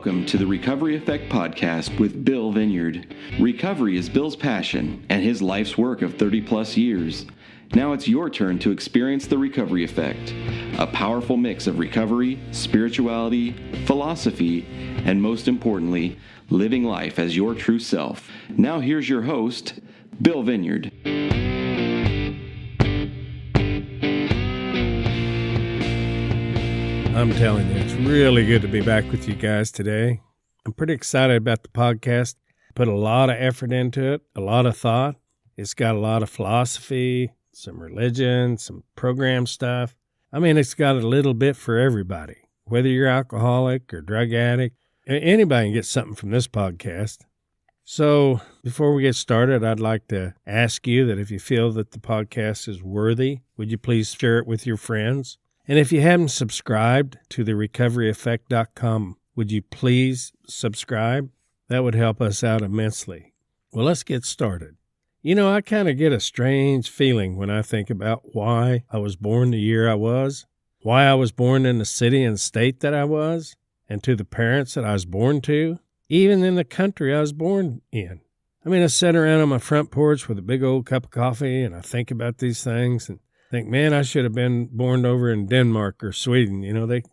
Welcome to the Recovery Effect Podcast with Bill Vineyard. Recovery is Bill's passion and his life's work of 30 plus years. Now it's your turn to experience the Recovery Effect, a powerful mix of recovery, spirituality, philosophy, and most importantly, living life as your true self. Now here's your host, Bill Vineyard. I'm telling you, it's really good to be back with you guys today. I'm pretty excited about the podcast. Put a lot of effort into it, a lot of thought. It's got a lot of philosophy, some religion, some program stuff. I mean, it's got a little bit for everybody. Whether you're alcoholic or drug addict, anybody can get something from this podcast. So before we get started, I'd like to ask you that if you feel that the podcast is worthy, would you please share it with your friends? And if you haven't subscribed to the recoveryeffect.com, would you please subscribe? That would help us out immensely. Well, let's get started. You know, I kind of get a strange feeling when I think about why I was born the year I was, why I was born in the city and state that I was, and to the parents that I was born to, even in the country I was born in. I mean, I sit around on my front porch with a big old cup of coffee, and I think about these things and think, man, I should have been born over in Denmark or Sweden. You know, they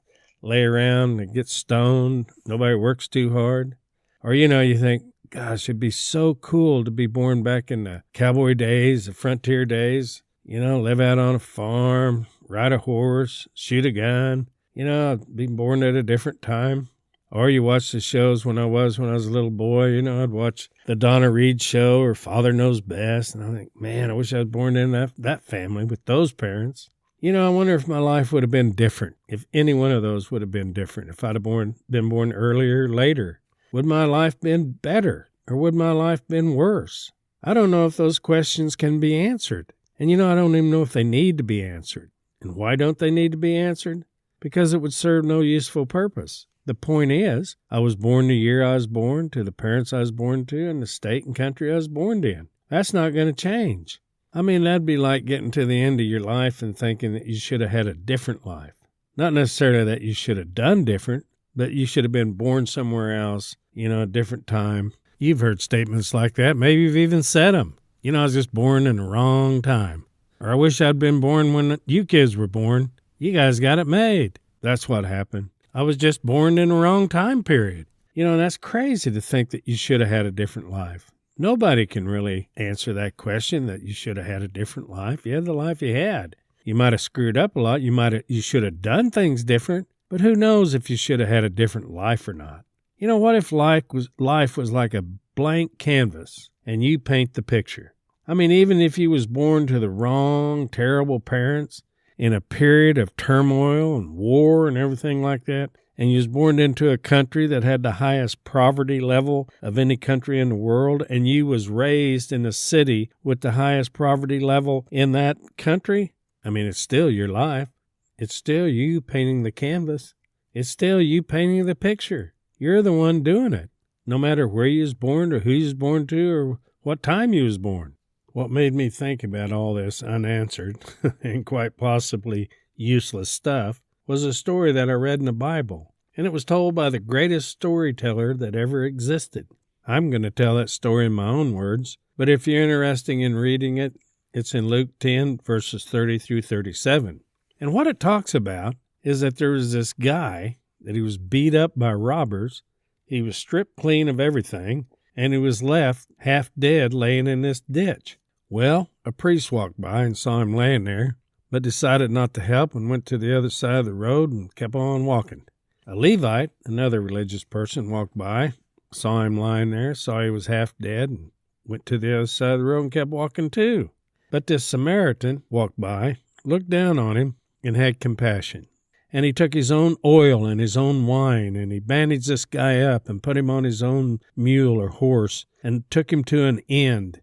lay around and get stoned. Nobody works too hard. Or, you know, you think, gosh, it'd be so cool to be born back in the cowboy days, the frontier days. You know, live out on a farm, ride a horse, shoot a gun. You know, be born at a different time. Or you watch the shows when I was a little boy, you know, I'd watch the Donna Reed show or Father Knows Best. And I think, man, I wish I was born in that family with those parents. You know, I wonder if my life would have been different, if any one of those would have been different, if I'd have been born earlier or later. Would my life been better or would my life been worse? I don't know if those questions can be answered. And, you know, I don't even know if they need to be answered. And why don't they need to be answered? Because it would serve no useful purpose. The point is, I was born the year I was born, to the parents I was born to, and the state and country I was born in. That's not going to change. I mean, that'd be like getting to the end of your life and thinking that you should have had a different life. Not necessarily that you should have done different, but you should have been born somewhere else, you know, a different time. You've heard statements like that. Maybe you've even said them. You know, I was just born in the wrong time. Or I wish I'd been born when you kids were born. You guys got it made. That's what happened. I was just born in the wrong time period. You know, that's crazy to think that you should have had a different life. Nobody can really answer that question, that you should have had a different life. You had the life you had. You might have screwed up a lot. You should have done things different, but who knows if you should have had a different life or not. You know, what if life was like a blank canvas and you paint the picture? I mean, even if you was born to the wrong, terrible parents, in a period of turmoil and war and everything like that, and you was born into a country that had the highest poverty level of any country in the world, and you was raised in a city with the highest poverty level in that country, I mean, it's still your life. It's still you painting the canvas. It's still you painting the picture. You're the one doing it, no matter where you was born or who you was born to or what time you was born. What made me think about all this unanswered and quite possibly useless stuff was a story that I read in the Bible, and it was told by the greatest storyteller that ever existed. I'm going to tell that story in my own words, but if you're interested in reading it, it's in Luke 10, verses 30 through 37. And what it talks about is that there was this guy that he was beat up by robbers, he was stripped clean of everything, and he was left half dead laying in this ditch. Well, a priest walked by and saw him laying there, but decided not to help and went to the other side of the road and kept on walking. A Levite, another religious person, walked by, saw him lying there, saw he was half dead, and went to the other side of the road and kept walking too. But this Samaritan walked by, looked down on him, and had compassion. And he took his own oil and his own wine, and he bandaged this guy up and put him on his own mule or horse and took him to an inn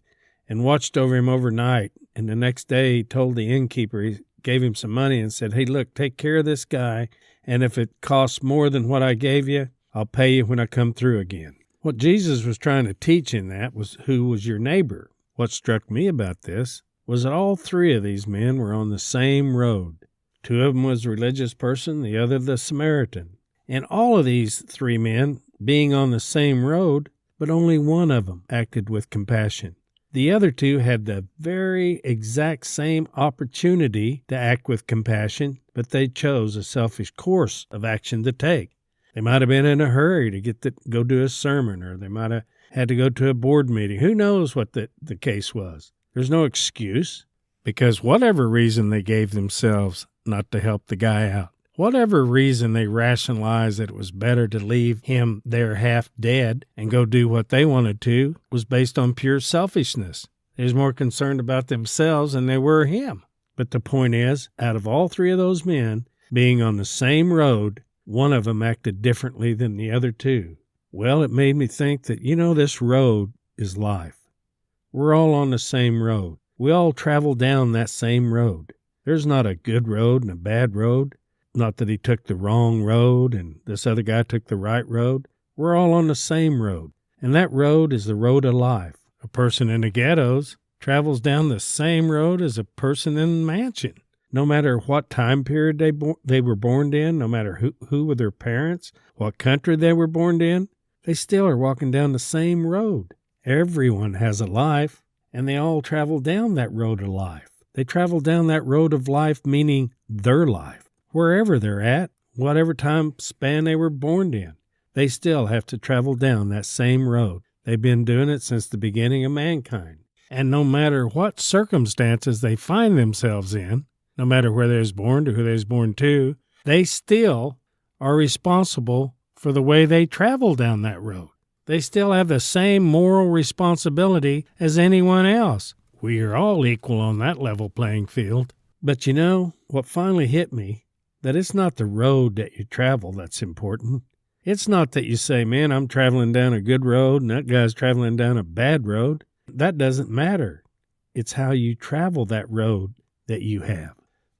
and watched over him overnight. And the next day he told the innkeeper, he gave him some money and said, hey, look, take care of this guy, and if it costs more than what I gave you, I'll pay you when I come through again. What Jesus was trying to teach in that was who was your neighbor. What struck me about this was that all three of these men were on the same road. Two of them was a religious person, the other the Samaritan. And all of these three men being on the same road, but only one of them acted with compassion. The other two had the very exact same opportunity to act with compassion, but they chose a selfish course of action to take. They might have been in a hurry to go do a sermon, or they might have had to go to a board meeting. Who knows what the case was? There's no excuse, because whatever reason they gave themselves not to help the guy out, whatever reason they rationalized that it was better to leave him there half dead and go do what they wanted to, was based on pure selfishness. They was more concerned about themselves than they were him. But the point is, out of all three of those men being on the same road, one of them acted differently than the other two. Well, it made me think that, this road is life. We're all on the same road. We all travel down that same road. There's not a good road and a bad road. Not that he took the wrong road and this other guy took the right road. We're all on the same road, and that road is the road of life. A person in the ghettos travels down the same road as a person in the mansion. No matter what time period they were born in, no matter who were their parents, what country they were born in, they still are walking down the same road. Everyone has a life, and they all travel down that road of life. They travel down that road of life, meaning their life. Wherever they're at, whatever time span they were born in, they still have to travel down that same road. They've been doing it since the beginning of mankind. And no matter what circumstances they find themselves in, no matter where they was born or who they was born to, they still are responsible for the way they travel down that road. They still have the same moral responsibility as anyone else. We are all equal on that level playing field. But what finally hit me, that it's not the road that you travel that's important. It's not that you say, man, I'm traveling down a good road and that guy's traveling down a bad road. That doesn't matter. It's how you travel that road that you have.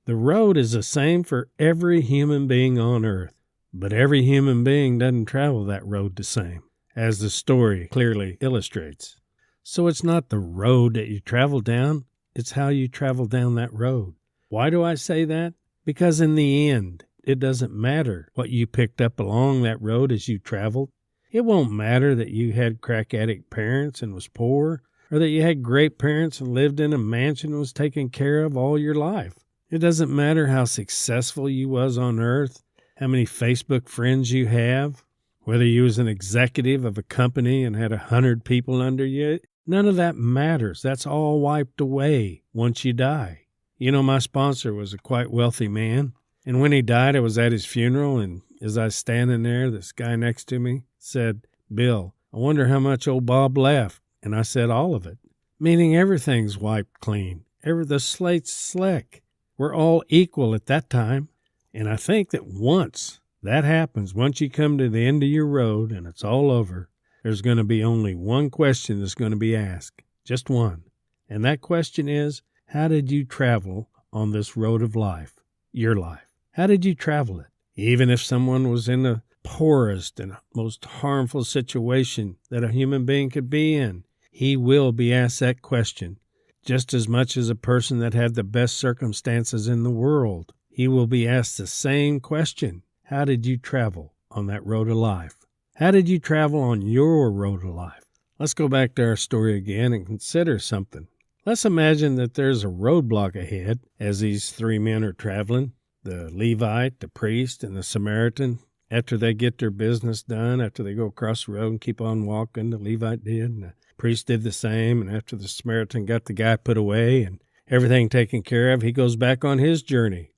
The road is the same for every human being on earth, but every human being doesn't travel that road the same, as the story clearly illustrates. So it's not the road that you travel down, it's how you travel down that road. Why do I say that? Because in the end, it doesn't matter what you picked up along that road as you traveled. It won't matter that you had crack addict parents and was poor, or that you had great parents and lived in a mansion and was taken care of all your life. It doesn't matter how successful you was on earth, how many Facebook friends you have, whether you was an executive of a company and had 100 people under you. None of that matters. That's all wiped away once you die. My sponsor was a quite wealthy man, and when he died, I was at his funeral, and as I was standing there, this guy next to me said, "Bill, I wonder how much old Bob left." And I said, "All of it," meaning everything's wiped clean. The slate's slick. We're all equal at that time. And I think that once that happens, once you come to the end of your road and it's all over, there's going to be only one question that's going to be asked, just one. And that question is, how did you travel on this road of life, your life? How did you travel it? Even if someone was in the poorest and most harmful situation that a human being could be in, he will be asked that question. Just as much as a person that had the best circumstances in the world, he will be asked the same question. How did you travel on that road of life? How did you travel on your road of life? Let's go back to our story again and consider something. Let's imagine that there's a roadblock ahead as these three men are traveling, the Levite, the priest, and the Samaritan. After they get their business done, after they go across the road and keep on walking, the Levite did, and the priest did the same. And after the Samaritan got the guy put away and everything taken care of, he goes back on his journey.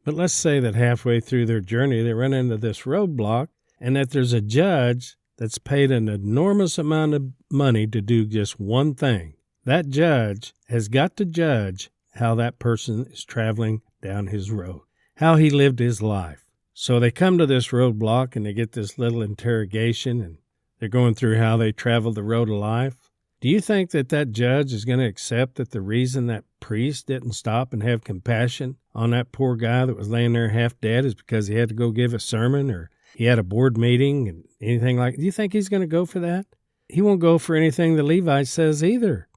But let's say that halfway through their journey, they run into this roadblock, and that there's a judge that's paid an enormous amount of money to do just one thing. That judge has got to judge how that person is traveling down his road, how he lived his life. So they come to this roadblock and they get this little interrogation, and they're going through how they traveled the road of life. Do you think that that judge is going to accept that the reason that priest didn't stop and have compassion on that poor guy that was laying there half dead is because he had to go give a sermon or he had a board meeting and anything like that? Do you think he's going to go for that? He won't go for anything the Levite says either.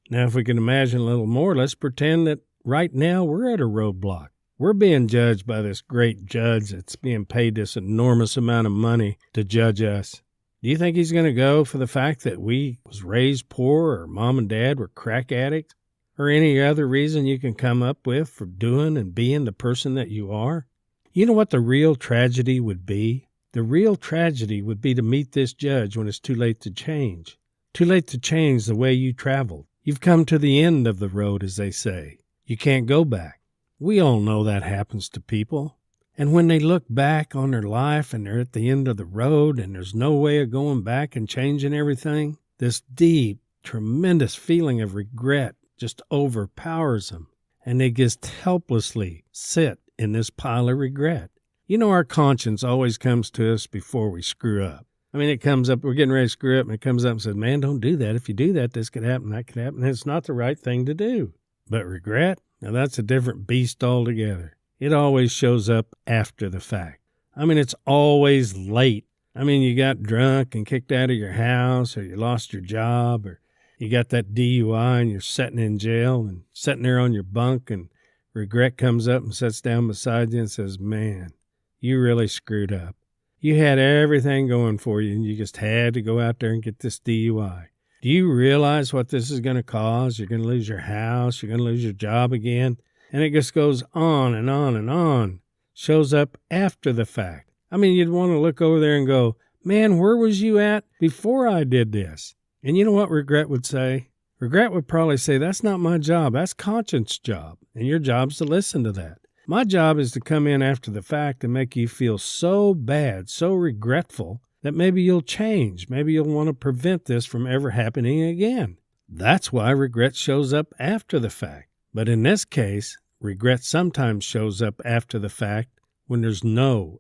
Now, if we can imagine a little more, let's pretend that right now we're at a roadblock. We're being judged by this great judge that's being paid this enormous amount of money to judge us. Do you think he's going to go for the fact that we was raised poor or mom and dad were crack addicts or any other reason you can come up with for doing and being the person that you are? You know what the real tragedy would be? The real tragedy would be to meet this judge when it's too late to change. Too late to change the way you traveled. You've come to the end of the road, as they say. You can't go back. We all know that happens to people. And when they look back on their life and they're at the end of the road and there's no way of going back and changing everything, this deep, tremendous feeling of regret just overpowers them. And they just helplessly sit in this pile of regret. You know, our conscience always comes to us before we screw up. I mean, it comes up, we're getting ready to screw up, and it comes up and says, man, don't do that. If you do that, this could happen, that could happen. And it's not the right thing to do. But regret, now that's a different beast altogether. It always shows up after the fact. I mean, it's always late. I mean, you got drunk and kicked out of your house, or you lost your job, or you got that DUI and you're sitting in jail and sitting there on your bunk, and regret comes up and sits down beside you and says, man, you really screwed up. You had everything going for you, and you just had to go out there and get this DUI. Do you realize what this is going to cause? You're going to lose your house. You're going to lose your job again. And it just goes on and on and on. Shows up after the fact. I mean, you'd want to look over there and go, man, where was you at before I did this? And you know what regret would say? Regret would probably say, that's not my job. That's conscience job. And your job's to listen to that. My job is to come in after the fact and make you feel so bad, so regretful, that maybe you'll change. Maybe you'll want to prevent this from ever happening again. That's why regret shows up after the fact. But in this case, regret sometimes shows up after the fact when there's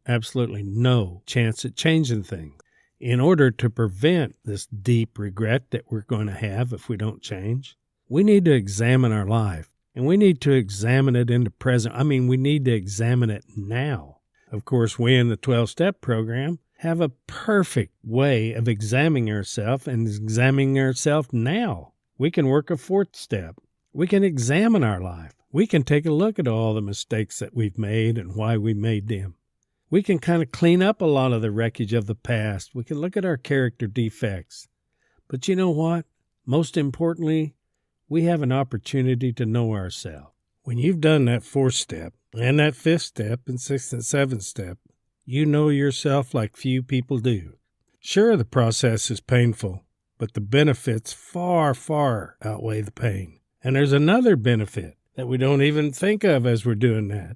absolutely no chance at changing things. In order to prevent this deep regret that we're going to have if we don't change, we need to examine our life. And we need to examine it in the present. I mean, we need to examine it now. Of course, we in the 12-step program have a perfect way of examining ourselves and examining ourselves now. We can work a 4th step. We can examine our life. We can take a look at all the mistakes that we've made and why we made them. We can kind of clean up a lot of the wreckage of the past. We can look at our character defects. But you know what? Most importantly, we have an opportunity to know ourselves. When you've done that 4th step and that 5th step and 6th and 7th step, you know yourself like few people do. Sure, the process is painful, but the benefits far, far outweigh the pain. And there's another benefit that we don't even think of as we're doing that.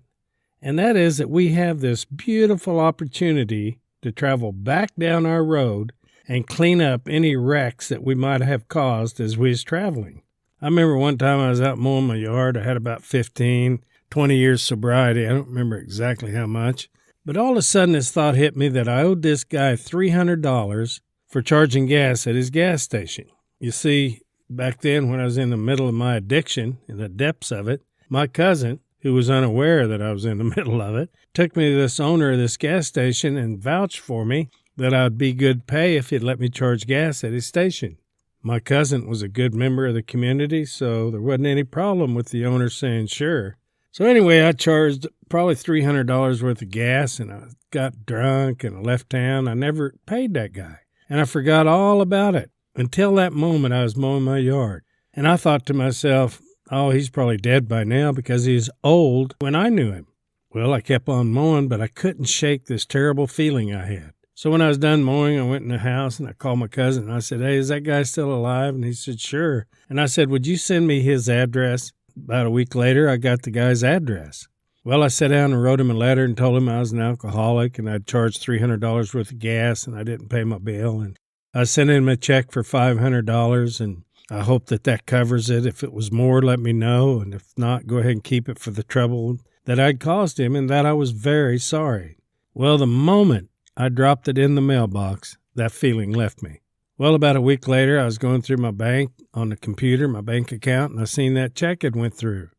And that is that we have this beautiful opportunity to travel back down our road and clean up any wrecks that we might have caused as we was traveling. I remember one time I was out mowing my yard. I had about 20 years sobriety. I don't remember exactly how much. But all of a sudden this thought hit me that I owed this guy $300 for charging gas at his gas station. You see, back then when I was in the middle of my addiction, in the depths of it, my cousin, who was unaware that I was in the middle of it, took me to this owner of this gas station and vouched for me that I'd be good pay if he'd let me charge gas at his station. My cousin was a good member of the community, so there wasn't any problem with the owner saying sure. So anyway, I charged probably $300 worth of gas, and I got drunk and I left town. I never paid that guy, and I forgot all about it until that moment I was mowing my yard. And I thought to myself, oh, he's probably dead by now because he's old when I knew him. Well, I kept on mowing, but I couldn't shake this terrible feeling I had. So when I was done mowing, I went in the house and I called my cousin and I said, hey, is that guy still alive? And he said, sure. And I said, would you send me his address? About a week later, I got the guy's address. Well, I sat down and wrote him a letter and told him I was an alcoholic and I'd charged $300 worth of gas and I didn't pay my bill. And I sent him a check for $500 and I hope that covers it. If it was more, let me know. And if not, go ahead and keep it for the trouble that I'd caused him and that I was very sorry. Well, the moment I dropped it in the mailbox, that feeling left me. Well, about a week later, I was going through my bank on the computer, my bank account, and I seen that check had went through.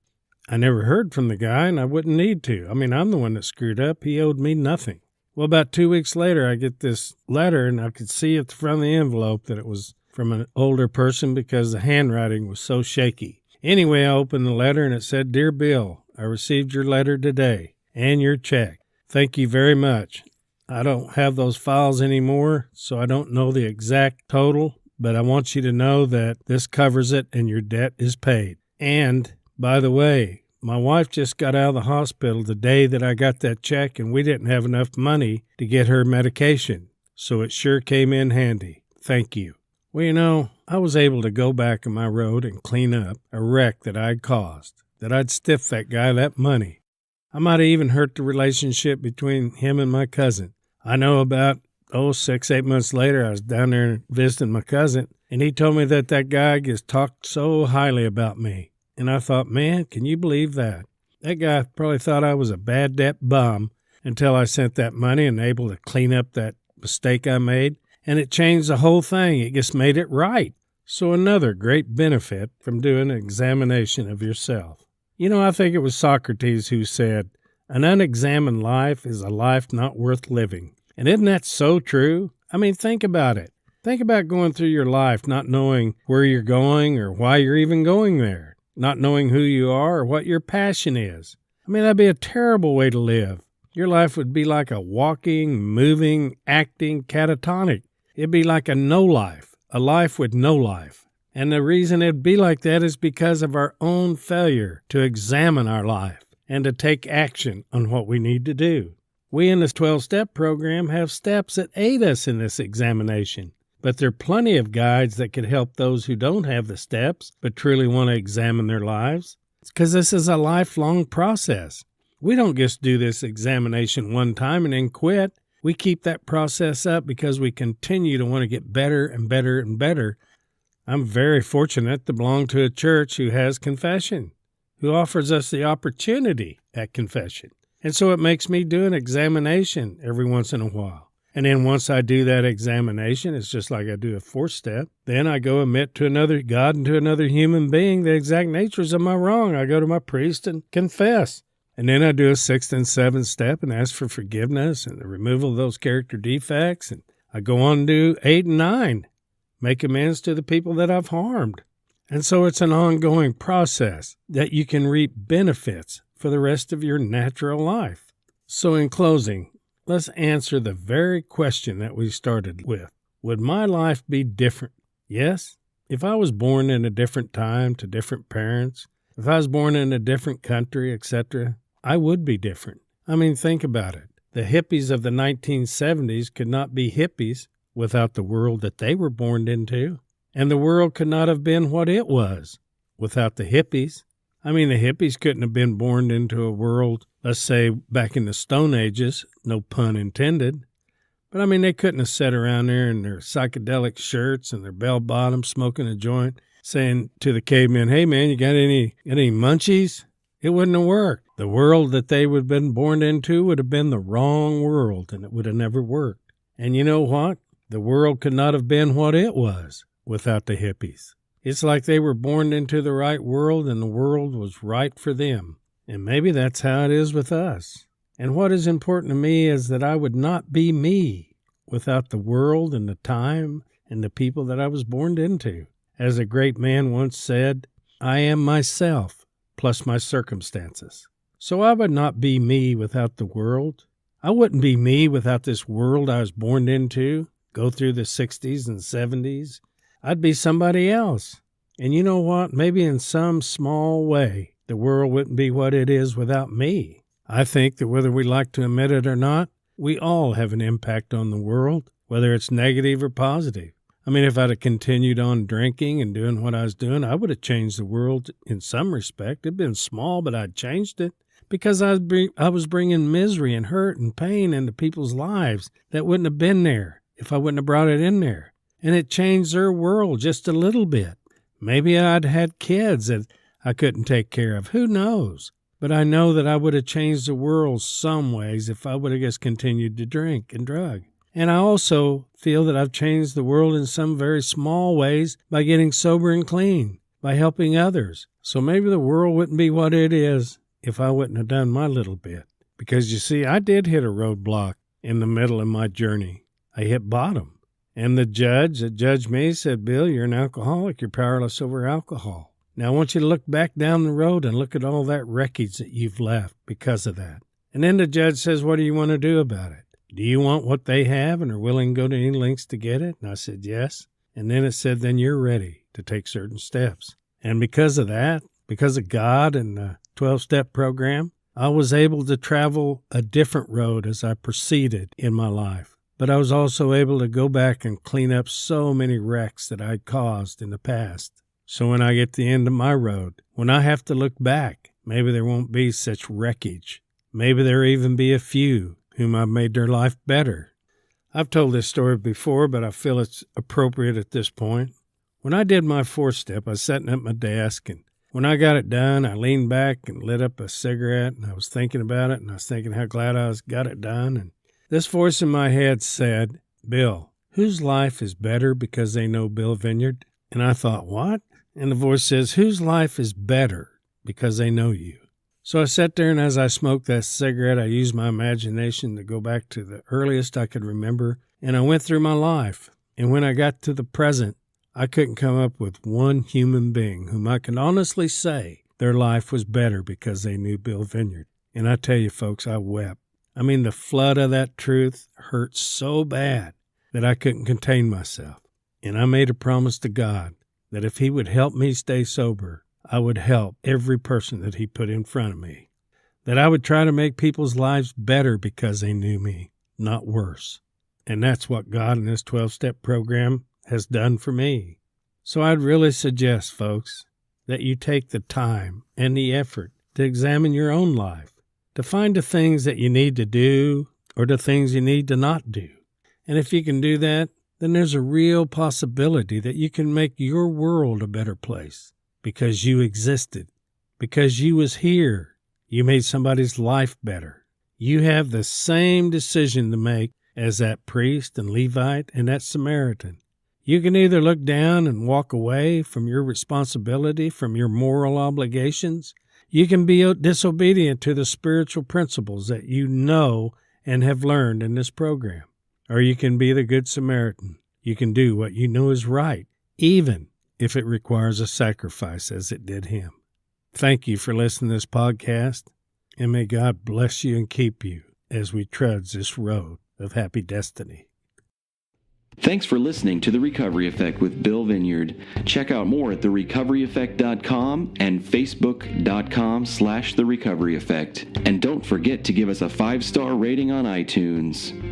I never heard from the guy, and I wouldn't need to. I mean, I'm the one that screwed up. He owed me nothing. Well, about 2 weeks later, I get this letter, and I could see at the front of the envelope that it was from an older person because the handwriting was so shaky. Anyway, I opened the letter, and it said, Dear Bill, I received your letter today and your check. Thank you very much. I don't have those files anymore, so I don't know the exact total, but I want you to know that this covers it and your debt is paid. And, by the way, my wife just got out of the hospital the day that I got that check, and we didn't have enough money to get her medication, so it sure came in handy. Thank you. Well, I was able to go back on my road and clean up a wreck that I'd caused, that I'd stiffed that guy that money. I might have even hurt the relationship between him and my cousin. I know about, 6-8 months later, I was down there visiting my cousin, and he told me that guy gets talked so highly about me. And I thought, man, can you believe that? That guy probably thought I was a bad debt bum until I sent that money and able to clean up that mistake I made. And it changed the whole thing. It just made it right. So another great benefit from doing an examination of yourself. I think it was Socrates who said, an unexamined life is a life not worth living. And isn't that so true? I mean, think about it. Think about going through your life not knowing where you're going or why you're even going there, not knowing who you are or what your passion is. I mean, that'd be a terrible way to live. Your life would be like a walking, moving, acting catatonic. It'd be like a no life, a life with no life. And the reason it'd be like that is because of our own failure to examine our life and to take action on what we need to do. We in this 12-step program have steps that aid us in this examination, but there are plenty of guides that could help those who don't have the steps but truly want to examine their lives. It's because this is a lifelong process. We don't just do this examination one time and then quit. We keep that process up because we continue to want to get better and better and better. I'm very fortunate to belong to a church who has confession, who offers us the opportunity at confession. And so it makes me do an examination every once in a while. And then once I do that examination, it's just like I do a 4th step. Then I go admit to another God and to another human being the exact natures of my wrong. I go to my priest and confess. And then I do a 6th and 7th step and ask for forgiveness and the removal of those character defects. And I go on to do 8 and 9. Make amends to the people that I've harmed. And so it's an ongoing process that you can reap benefits for the rest of your natural life. So in closing, let's answer the very question that we started with. Would my life be different? Yes. If I was born in a different time to different parents, if I was born in a different country, etc., I would be different. I mean, think about it. The hippies of the 1970s could not be hippies without the world that they were born into. And the world could not have been what it was without the hippies. I mean, the hippies couldn't have been born into a world, let's say, back in the Stone Ages, no pun intended. But I mean, they couldn't have sat around there in their psychedelic shirts and their bell-bottoms smoking a joint, saying to the cavemen, hey man, you got any munchies? It wouldn't have worked. The world that they would have been born into would have been the wrong world, and it would have never worked. And you know what? The world could not have been what it was without the hippies. It's like they were born into the right world and the world was right for them. And maybe that's how it is with us. And what is important to me is that I would not be me without the world and the time and the people that I was born into. As a great man once said, I am myself plus my circumstances. So I would not be me without the world. I wouldn't be me without this world I was born into. Go through the 60s and 70s, I'd be somebody else. And you know what? Maybe in some small way, the world wouldn't be what it is without me. I think that whether we like to admit it or not, we all have an impact on the world, whether it's negative or positive. I mean, if I'd have continued on drinking and doing what I was doing, I would have changed the world in some respect. It'd been small, but I'd changed it. Because I was bringing misery and hurt and pain into people's lives that wouldn't have been there if I wouldn't have brought it in there. And it changed their world just a little bit. Maybe I'd had kids that I couldn't take care of. Who knows? But I know that I would have changed the world some ways if I would have just continued to drink and drug. And I also feel that I've changed the world in some very small ways by getting sober and clean, by helping others. So maybe the world wouldn't be what it is if I wouldn't have done my little bit. Because you see, I did hit a roadblock in the middle of my journey. I hit bottom. And the judge that judged me said, Bill, you're an alcoholic. You're powerless over alcohol. Now I want you to look back down the road and look at all that wreckage that you've left because of that. And then the judge says, what do you want to do about it? Do you want what they have and are willing to go to any lengths to get it? And I said, yes. And then it said, then you're ready to take certain steps. And because of that, because of God and the 12-step program, I was able to travel a different road as I proceeded in my life. But I was also able to go back and clean up so many wrecks that I'd caused in the past. So when I get to the end of my road, when I have to look back, maybe there won't be such wreckage. Maybe there'll even be a few whom I've made their life better. I've told this story before, but I feel it's appropriate at this point. When I did my 4-step, I was sitting at my desk, and when I got it done, I leaned back and lit up a cigarette, and I was thinking about it, and I was thinking how glad I got it done. And this voice in my head said, Bill, whose life is better because they know Bill Vineyard? And I thought, what? And the voice says, whose life is better because they know you? So I sat there, and as I smoked that cigarette, I used my imagination to go back to the earliest I could remember, and I went through my life. And when I got to the present, I couldn't come up with one human being whom I can honestly say their life was better because they knew Bill Vineyard. And I tell you, folks, I wept. I mean, the flood of that truth hurt so bad that I couldn't contain myself. And I made a promise to God that if he would help me stay sober, I would help every person that he put in front of me, that I would try to make people's lives better because they knew me, not worse. And that's what God in this 12-step program has done for me. So I'd really suggest, folks, that you take the time and the effort to examine your own life, to find the things that you need to do or the things you need to not do. And if you can do that, then there's a real possibility that you can make your world a better place. Because you existed, because you was here, you made somebody's life better. You have the same decision to make as that priest and Levite and that Samaritan. You can either look down and walk away from your responsibility, from your moral obligations. You can be disobedient to the spiritual principles that you know and have learned in this program. Or you can be the Good Samaritan. You can do what you know is right, even if it requires a sacrifice as it did him. Thank you for listening to this podcast, and may God bless you and keep you as we trudge this road of happy destiny. Thanks for listening to The Recovery Effect with Bill Vineyard. Check out more at therecoveryeffect.com and facebook.com/therecoveryeffect. And don't forget to give us a 5-star rating on iTunes.